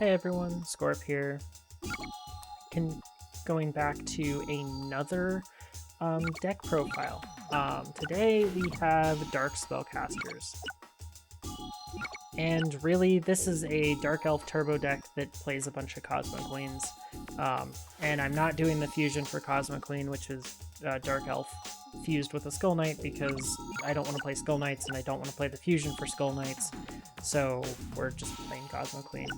Hey everyone, Scorp here. Going back to another deck profile. Today we have Dark Spellcasters. And really, this is a Dark Elf turbo deck that plays a bunch of Cosmo Queens. And I'm not doing the fusion for Cosmo Queen, which is Dark Elf fused with a Skull Knight, because I don't want to play Skull Knights and I don't want to play the fusion for Skull Knights. So we're just playing Cosmo Queen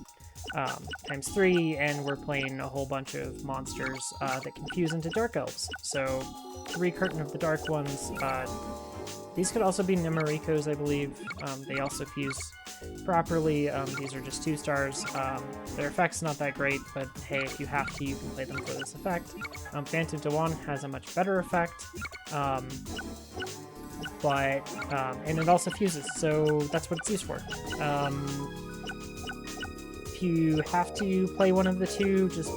times 3, and we're playing a whole bunch of monsters that can fuse into Dark Elves. So 3 Curtain of the Dark ones. These could also be Nemarikos, I believe. They also fuse properly. These are just 2 stars. Their effect's not that great, but hey, if you have to, you can play them for this effect. Phantom Dewan has a much better effect, and it also fuses, so that's what it's used for. If you have to play one of the 2 just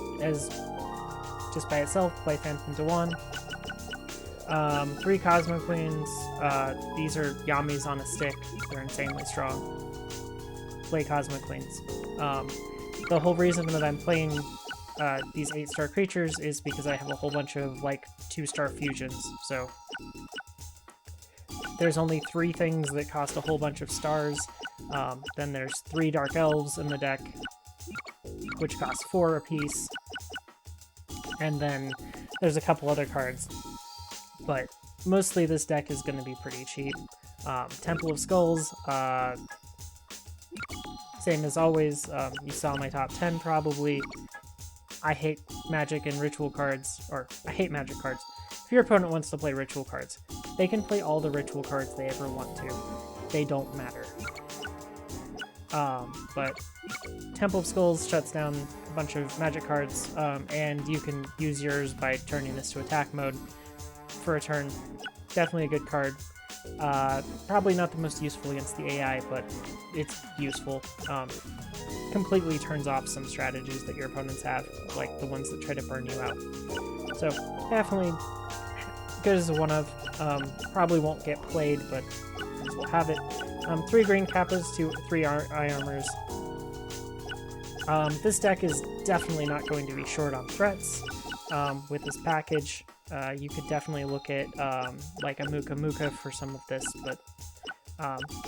by itself, play Phantom Dewan. 3 Cosmo Queens. These are Yamis on a stick. They're insanely strong. Play Cosmo Queens. The whole reason that I'm playing these 8-star creatures is because I have a whole bunch of like 2-star fusions. So there's only 3 things that cost a whole bunch of stars. Then there's 3 Dark Elves in the deck, which cost 4 apiece. And then there's a couple other cards. But mostly this deck is going to be pretty cheap. Temple of Skulls, same as always. You saw my top 10 probably. I hate magic and ritual cards, or I hate magic cards. If your opponent wants to play ritual cards, they can play all the ritual cards they ever want to. They don't matter. But Temple of Skulls shuts down a bunch of magic cards, and you can use yours by turning this to attack mode for a turn. Definitely a good card. Probably not the most useful against the AI, but it's useful. Completely turns off some strategies that your opponents have, like the ones that try to burn you out. So definitely good as a one-of. Probably won't get played, but we'll have it. 3 green Kappas to 3 eye armors. This deck is definitely not going to be short on threats with this package. You could definitely look at like a Muka for some of this, but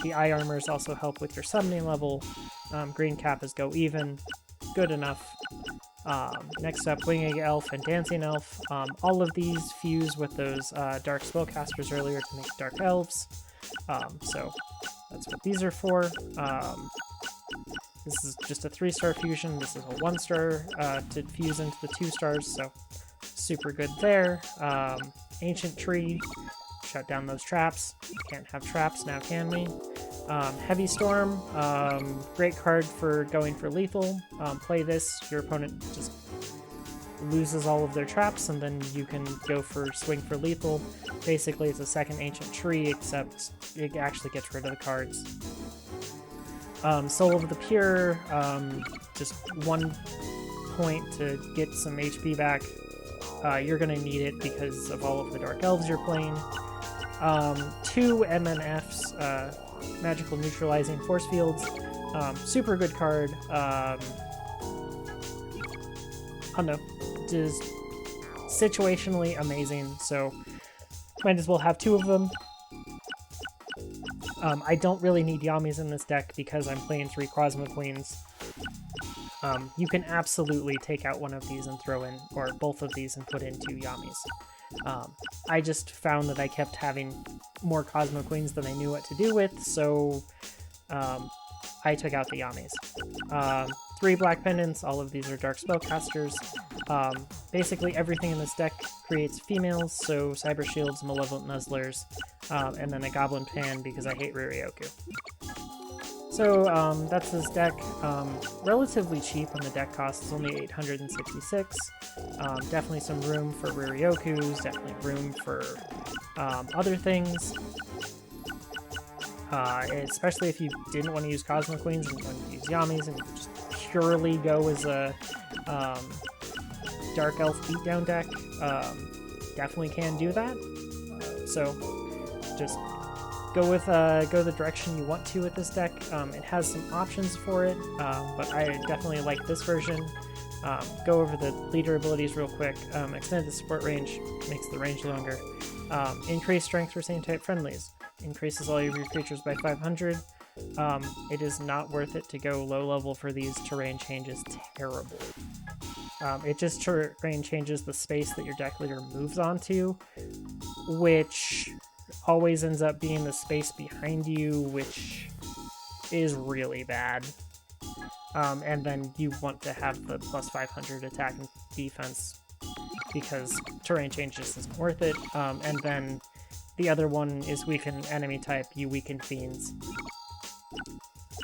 the eye armors also help with your summoning level. Green Kappas go even. Good enough. Next up, Winged Elf and Dancing Elf. All of these fuse with those Dark Spellcasters earlier to make Dark Elves. So that's what these are for. This is just a 3-star fusion. This is a 1-star to fuse into the 2 stars, so super good there. Ancient Tree, shut down those traps. Can't have traps now, can we? Heavy Storm, great card for going for lethal. Play this, your opponent just loses all of their traps, and then you can go for swing for lethal. Basically, it's a second Ancient Tree, except it actually gets rid of the cards. Soul of the Pure, just 1 point to get some HP back. You're going to need it because of all of the Dark Elves you're playing. 2 MNFs, Magical Neutralizing Force Fields. Super good card. I don't know, just situationally amazing, so might as well have 2 of them. I don't really need Yamis in this deck because I'm playing 3 Cosmo Queens. You can absolutely take out one of these and throw in, or both of these and put in 2 Yamis. I just found that I kept having more Cosmo Queens than I knew what to do with, so I took out the Yamis. 3 Black Pendants, all of these are Dark Spellcasters. Basically everything in this deck creates females, so Cyber Shields, Malevolent Nuzzlers, and then a Goblin Pan because I hate Riryoku. So that's this deck. Relatively cheap on the deck cost. It's only 866. Definitely some room for Riryokus, definitely room for other things. Especially if you didn't want to use Cosmo Queens and wanted to use Yamis and just purely go as a Dark Elf beatdown deck. Definitely can do that. So just go the direction you want to with this deck. It has some options for it, but I definitely like this version. Go over the leader abilities real quick. Extend the support range, makes the range longer. Increase strength for same type friendlies. Increases all of your creatures by 500. It is not worth it to go low level for these. Terrain change is terrible. It just terrain changes the space that your deck leader moves onto, which always ends up being the space behind you, which is really bad. And then you want to have the plus 500 attack and defense because terrain change just isn't worth it. And then the other one is weaken enemy type, you weaken fiends,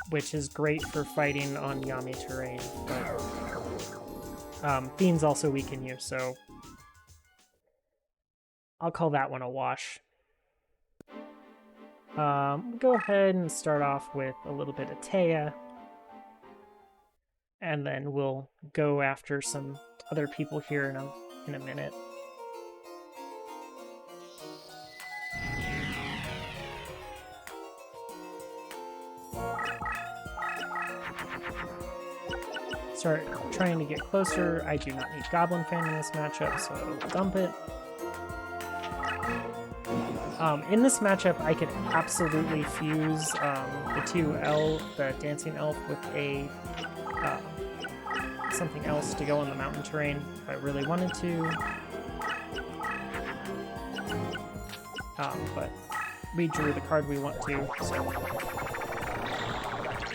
which is great for fighting on Yami terrain, but fiends also weaken you, so I'll call that one a wash. Go ahead and start off with a little bit of Taya, and then we'll go after some other people here in a minute. Start trying to get closer. I do not need Goblin Fan in this matchup, so I'll dump it. In this matchup, I could absolutely fuse the Dancing Elf with a something else to go on the mountain terrain if I really wanted to. But we drew the card we want to, so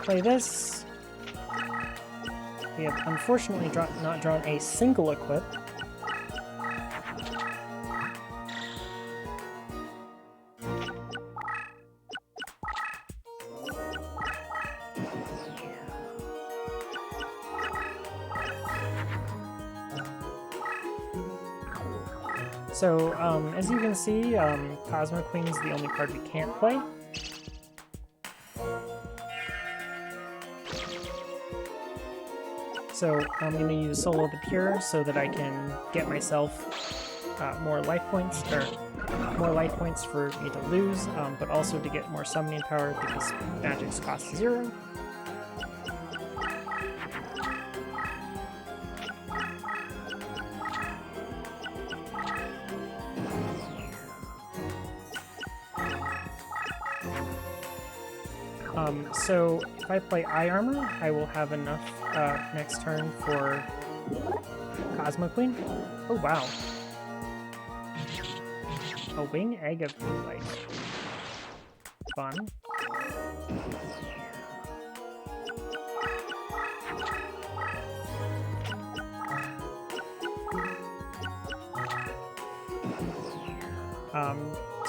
play this. We have unfortunately not drawn a single equip. So, as you can see, Cosmo Queen is the only card we can't play. So I'm going to use Soul of the Pure so that I can get myself more life points for me to lose, but also to get more summoning power because magics cost 0. So if I play Eye Armor, I will have enough next turn for Cosmo Queen. Oh wow. A Wing Egg of Moonlight. Fun.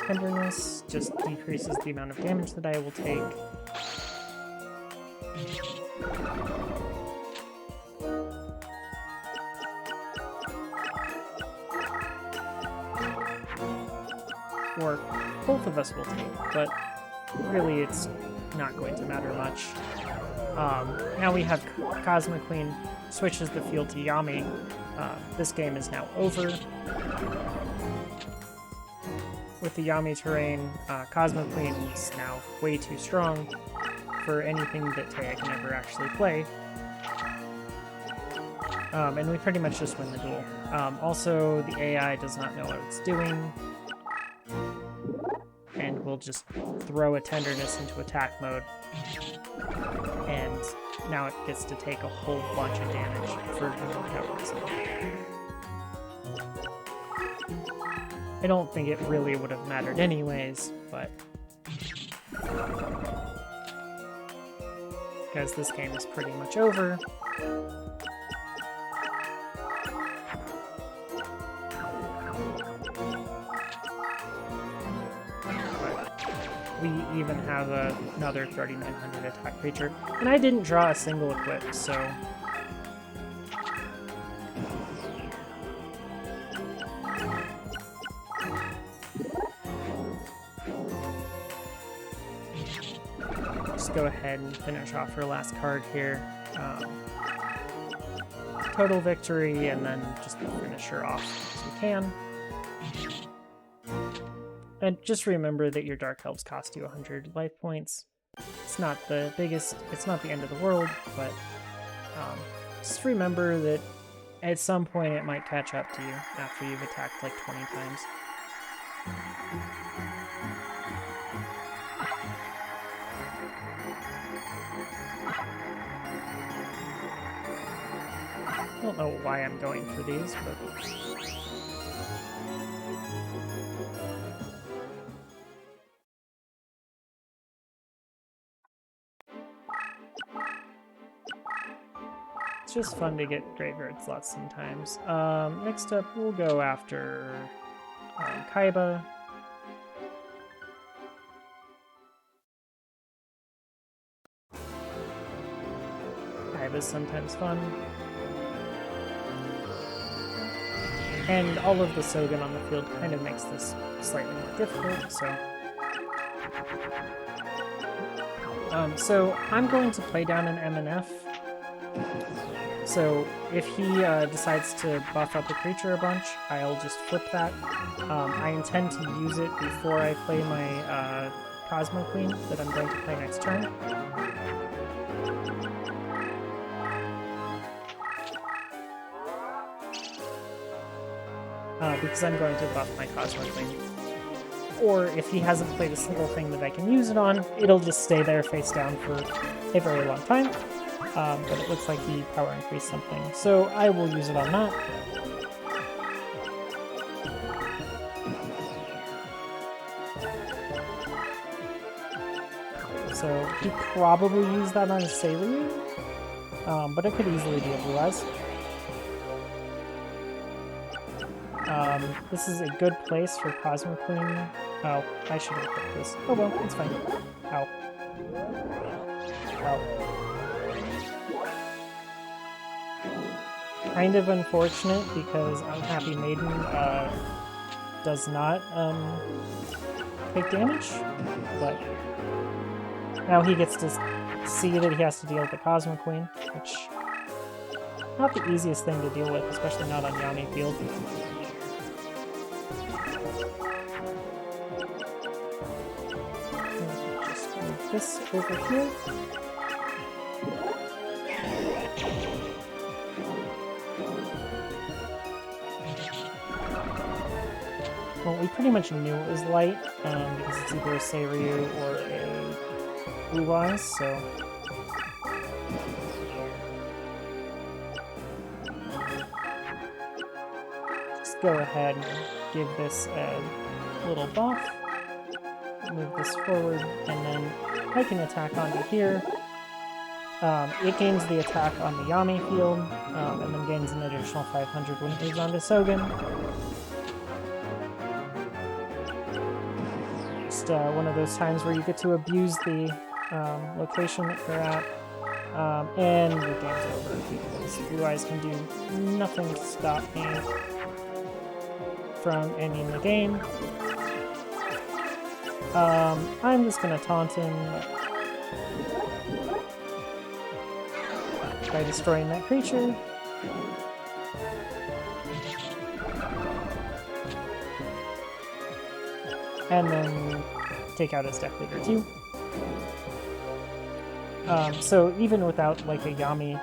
Tenderness just decreases the amount of damage that I will take. Or both of us will take, but really it's not going to matter much. Now we have Cosmo Queen switches the field to Yami. This game is now over. With the Yami terrain, Cosmo Queen is now way too strong for anything that Taya can ever actually play. And we pretty much just win the duel. Also, the AI does not know what it's doing. And we'll just throw a Tenderness into attack mode. And now it gets to take a whole bunch of damage for no reason. I don't think it really would have mattered anyways, but because this game is pretty much over. We even have another 3900 attack creature, and I didn't draw a single equip, so just go ahead and finish off her last card here. Total victory, and then just finish her off as we can. And just remember that your Dark Elves cost you 100 life points. It's not the biggest, it's not the end of the world, but just remember that at some point it might catch up to you after you've attacked like 20 times. I don't know why I'm going for these, but... it's just fun to get graveyard slots sometimes. Next up, we'll go after Kaiba. Kaiba's sometimes fun. And all of the Sogen on the field kind of makes this slightly more difficult, so... so I'm going to play down an MNF. So if he decides to buff up a creature a bunch, I'll just flip that. I intend to use it before I play my Cosmo Queen that I'm going to play next turn. Because I'm going to buff my Cosmo Queen. Or if he hasn't played a single thing that I can use it on, it'll just stay there face down for a very long time. But it looks like he power increased something, so I will use it on that. So he probably used that on his Sailor, but it could easily be a Blue Eyes. This is a good place for Cosmo Queen. Oh, I should have put this. Oh well, it's fine. Ow. Ow. Kind of unfortunate because Unhappy Maiden does not take damage, but now he gets to see that he has to deal with the Cosmo Queen, which not the easiest thing to deal with, especially not on Yami field. Just move this over here. Well, we pretty much knew it was light, because it's either a Seiryu or a Blue Eyes, so... just go ahead and give this a little buff. Move this forward, and then I can attack onto here. It gains the attack on the Yami field, and then gains an additional 500 when it moves onto Sogen. One of those times where you get to abuse the location that you're at, and the game's over because Blue Eyes can do nothing to stop me from ending the game. I'm just gonna taunt him by destroying that creature. And then take out his deck leader too. So even without like a Yami,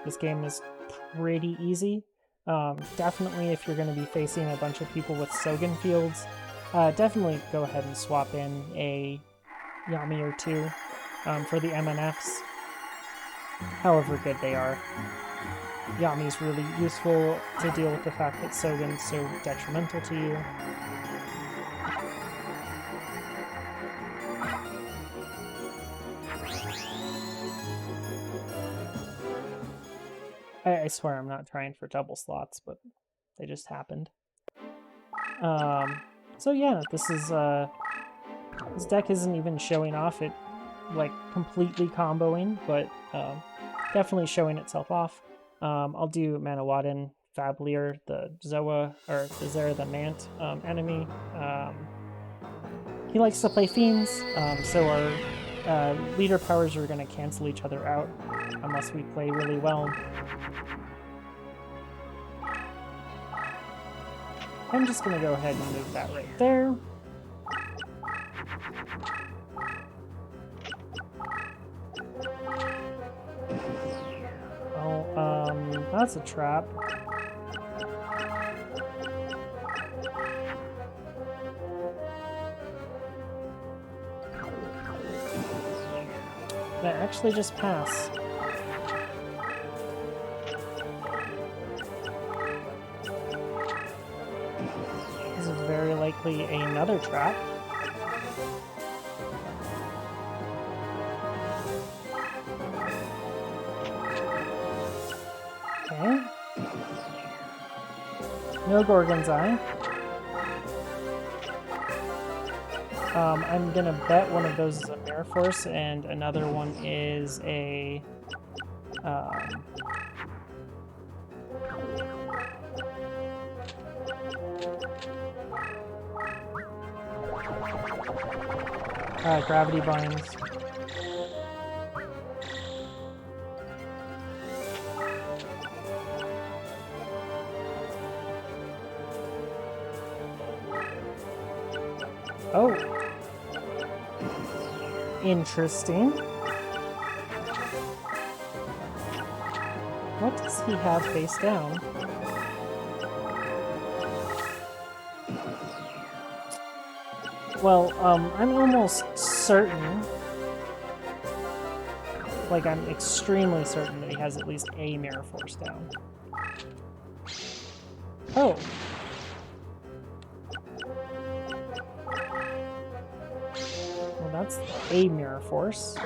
this game is pretty easy. Definitely if you're going to be facing a bunch of people with Sogen fields, definitely go ahead and swap in a Yami or two for the MNFs, however good they are. Yami is really useful to deal with the fact that Sogen's so detrimental to you. I swear I'm not trying for double slots, but they just happened. So yeah, this is this deck isn't even showing off it like completely comboing, but definitely showing itself off. I'll do Manawadin, Fablier, the Zoa, or the Zera the Mant enemy. He likes to play Fiends, so our leader powers are going to cancel each other out unless we play really well. I'm just going to go ahead and move that right there. That's a trap. Did I actually just pass? This is very likely another trap. Okay. No Gorgon's Eye. I'm gonna bet one of those is a Mirror Force and another one is a Gravity Binds. Oh. Interesting. What does he have face down? Well, I'm almost certain, like I'm extremely certain that he has at least a Mirror Force down. Oh. Well, that's a Mirror Force.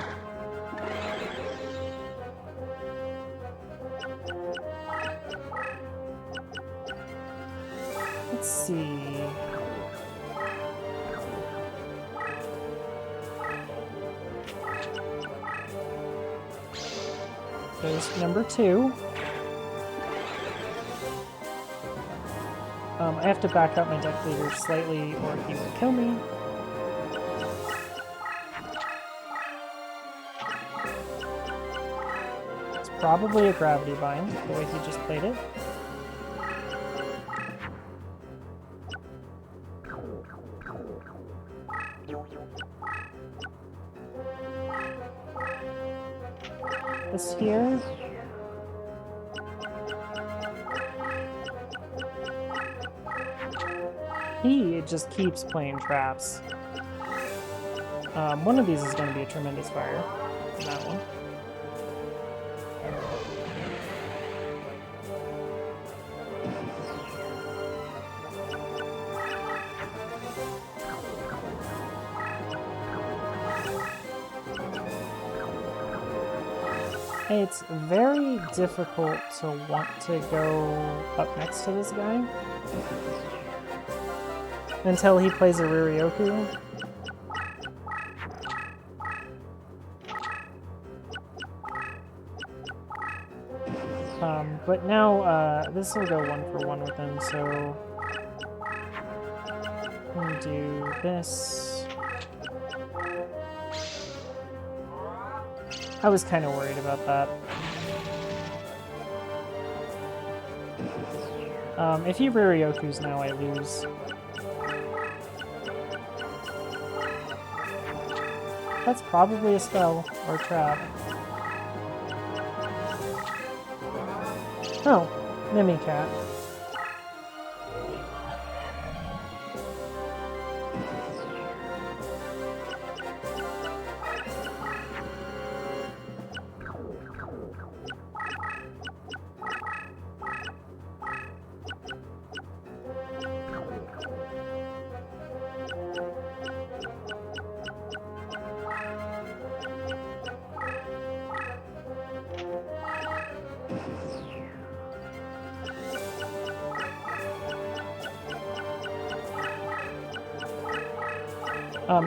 Let's see. There's number 2. I have to back up my deck leader slightly or he will kill me. It's probably a Gravity Bind, the way he just played it. This here. He just keeps playing traps. One of these is going to be a Tremendous Fire. That one. It's very difficult to want to go up next to this guy until he plays a Riryoku. But now this will go 1-for-1 with him, so I'm gonna do this. I was kind of worried about that. If he Riryokus now, I lose. That's probably a spell or trap. Oh, Mimicat.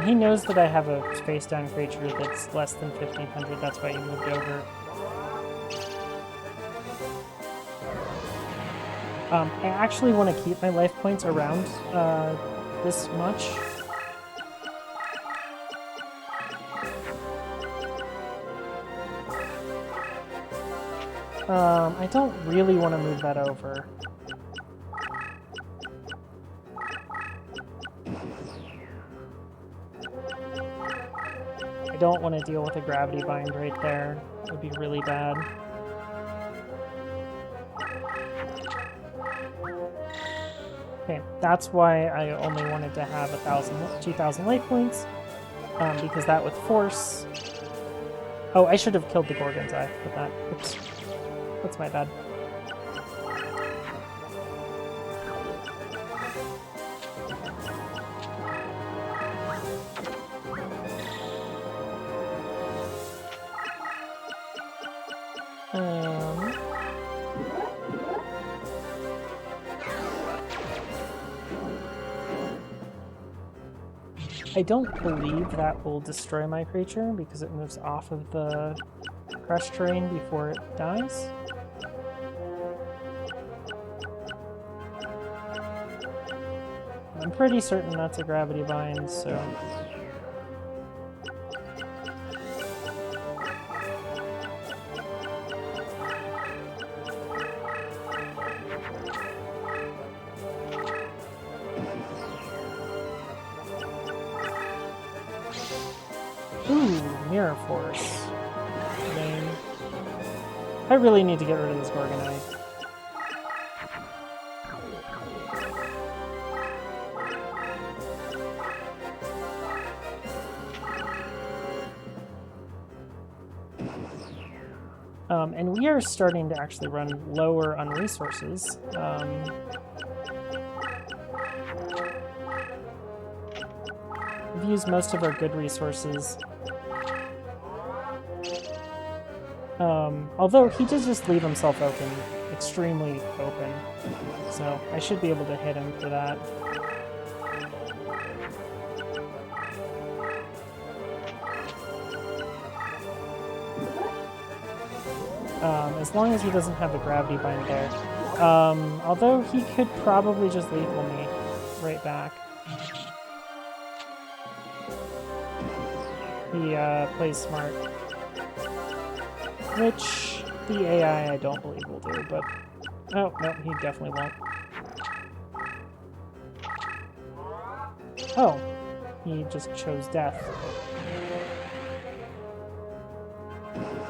He knows that I have a face-down creature that's less than 1500, that's why he moved over. I actually want to keep my life points around this much. I don't really want to move that over. I don't want to deal with a Gravity Bind right there. It would be really bad. Okay, that's why I only wanted to have 2,000 life points, because that with force... Oh, I should have killed the Gorgon's Eye with that. Oops. That's my bad. I don't believe that will destroy my creature because it moves off of the crushed terrain before it dies. I'm pretty certain that's a gravity bind, so... Ooh, Mirror Force. Lame. I really need to get rid of this Gorgon Eye. And we are starting to actually run lower on resources. We've used most of our good resources. Although he did just leave himself open, extremely open. So I should be able to hit him for that. As long as he doesn't have the gravity bind there. Although he could probably just lethal me right back. He plays smart. Which the AI I don't believe will do, but... Oh, no, he definitely won't. Oh, he just chose death.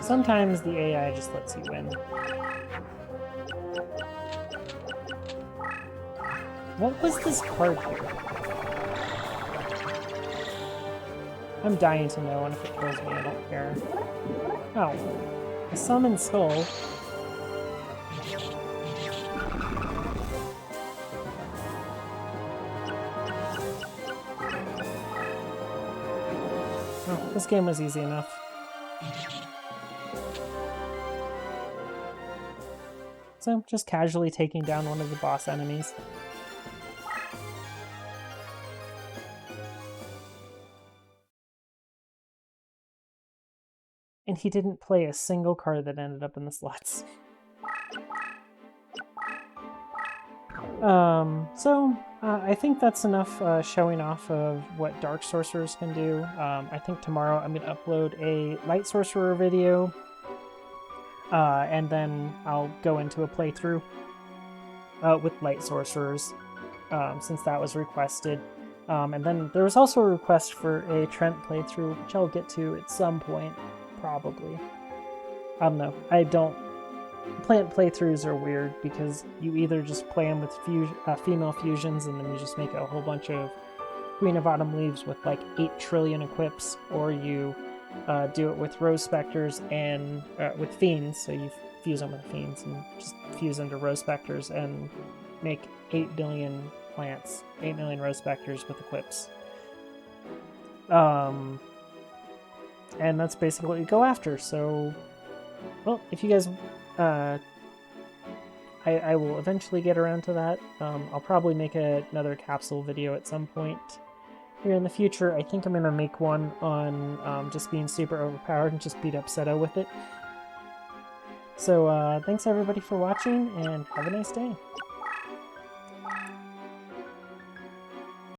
Sometimes the AI just lets you win. What was this card here? I'm dying to know, and if it kills me, I don't care. Oh. A Summon Skull. Oh, this game was easy enough. So, just casually taking down one of the boss enemies. And he didn't play a single card that ended up in the slots. I think that's enough showing off of what Dark Sorcerers can do. I think tomorrow I'm going to upload a Light Sorcerer video, and then I'll go into a playthrough with Light Sorcerers, since that was requested. And then there was also a request for a Trent playthrough, which I'll get to at some point. Probably. I don't know. Playthroughs are weird because you either just play them with female fusions and then you just make a whole bunch of Queen of Autumn Leaves with like 8 trillion equips, or you do it with Rose Specters and with Fiends, so you fuse them with Fiends and just fuse them to Rose Specters and make 8 billion plants, 8 million Rose Specters with equips. And that's basically what you go after, so... Well, if you guys... I will eventually get around to that. I'll probably make another capsule video at some point here in the future. I think I'm going to make one on just being super overpowered and just beat up Seto with it. So, thanks everybody for watching, and have a nice day.